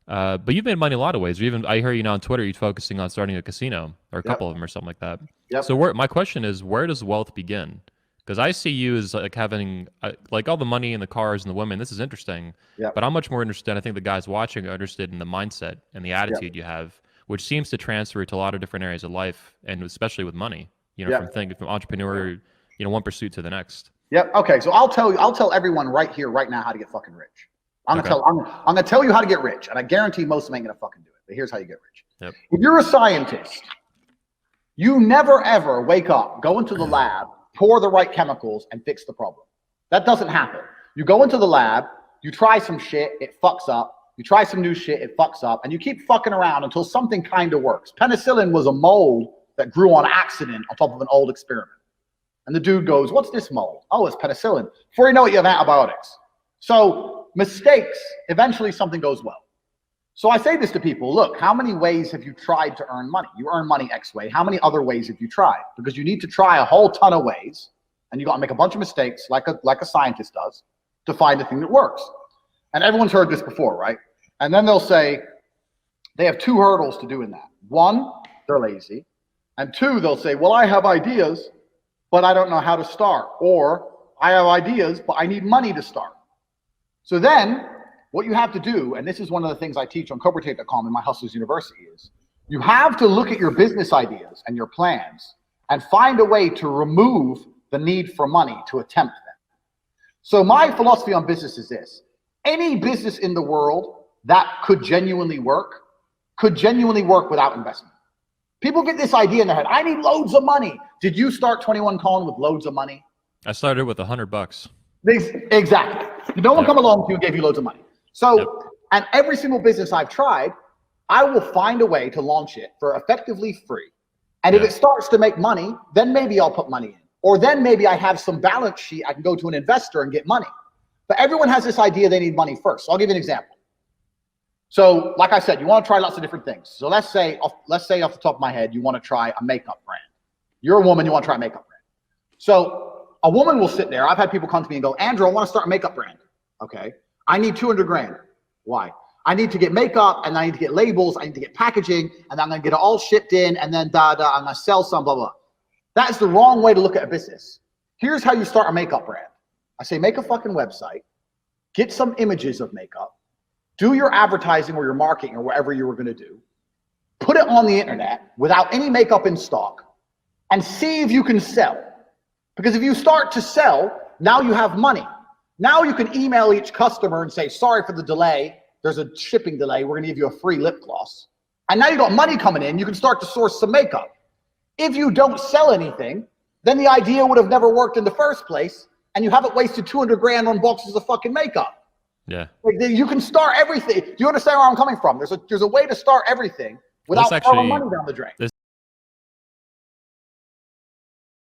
But you've made money a lot of ways. I hear you now on Twitter, you're focusing on starting a casino or a Yep. couple of them or something like that. Yep. So my question is, where does wealth begin? Because I see you as like having like all the money and the cars and the women. This is interesting, Yep. but I'm much more interested. I think the guys watching are interested in the mindset and the Yep. attitude you have, which seems to transfer to a lot of different areas of life, and especially with money. Yep. From entrepreneur, one pursuit to the next. Yep. Okay. So I'll tell everyone right here, right now, how to get fucking rich. I'm Okay. gonna tell you how to get rich, and I guarantee most of them ain't gonna fucking do it. But here's how you get rich. Yep. If you're a scientist, you never ever wake up, go into the lab, pour the right chemicals, and fix the problem. That doesn't happen. You go into the lab, you try some shit, it fucks up. You try some new shit, it fucks up, and you keep fucking around until something kind of works. Penicillin was a mold that grew on accident on top of an old experiment. And the dude goes, "What's this mold?" "Oh, it's penicillin." Before you know it, you have antibiotics. So mistakes, eventually something goes well. So I say this to people, look, how many ways have you tried to earn money? You earn money X way. How many other ways have you tried? Because you need to try a whole ton of ways, and you got to make a bunch of mistakes like a scientist does to find the thing that works. And everyone's heard this before, right? And then they'll say they have two hurdles to doing that. One, they're lazy. And two, they'll say, well, I have ideas, but I don't know how to start. Or I have ideas, but I need money to start. So then what you have to do, and this is one of the things I teach on CobraTate.com in my Hustlers University, is you have to look at your business ideas and your plans and find a way to remove the need for money to attempt them. So my philosophy on business is this. Any business in the world that could genuinely work without investment. People get this idea in their head. I need loads of money. Did you start 21 Colin with loads of money? I started with $100. Exactly. No one come along to you and gave you loads of money. So, and every single business I've tried, I will find a way to launch it for effectively free. And if it starts to make money, then maybe I'll put money in. Or then maybe I have some balance sheet. I can go to an investor and get money. But everyone has this idea they need money first. So I'll give you an example. So like I said, you want to try lots of different things. So let's say off the top of my head, you want to try a makeup brand. You're a woman, you want to try a makeup brand. So a woman will sit there. I've had people come to me and go, Andrew, I want to start a makeup brand. Okay. I need 200 grand. Why? I need to get makeup, and I need to get labels. I need to get packaging, and I'm going to get it all shipped in, and then I'm going to sell some, blah, blah. That is the wrong way to look at a business. Here's how you start a makeup brand. I say, make a fucking website, get some images of makeup, do your advertising or your marketing or whatever you were going to do, put it on the internet without any makeup in stock, and see if you can sell. Because if you start to sell, now you have money. Now you can email each customer and say, sorry for the delay. There's a shipping delay. We're going to give you a free lip gloss. And now you got money coming in. You can start to source some makeup. If you don't sell anything, then the idea would have never worked in the first place, and you haven't wasted 200 grand on boxes of fucking makeup. Yeah. Like, you can start everything. Do you understand where I'm coming from? There's a way to start everything without throwing money down the drain.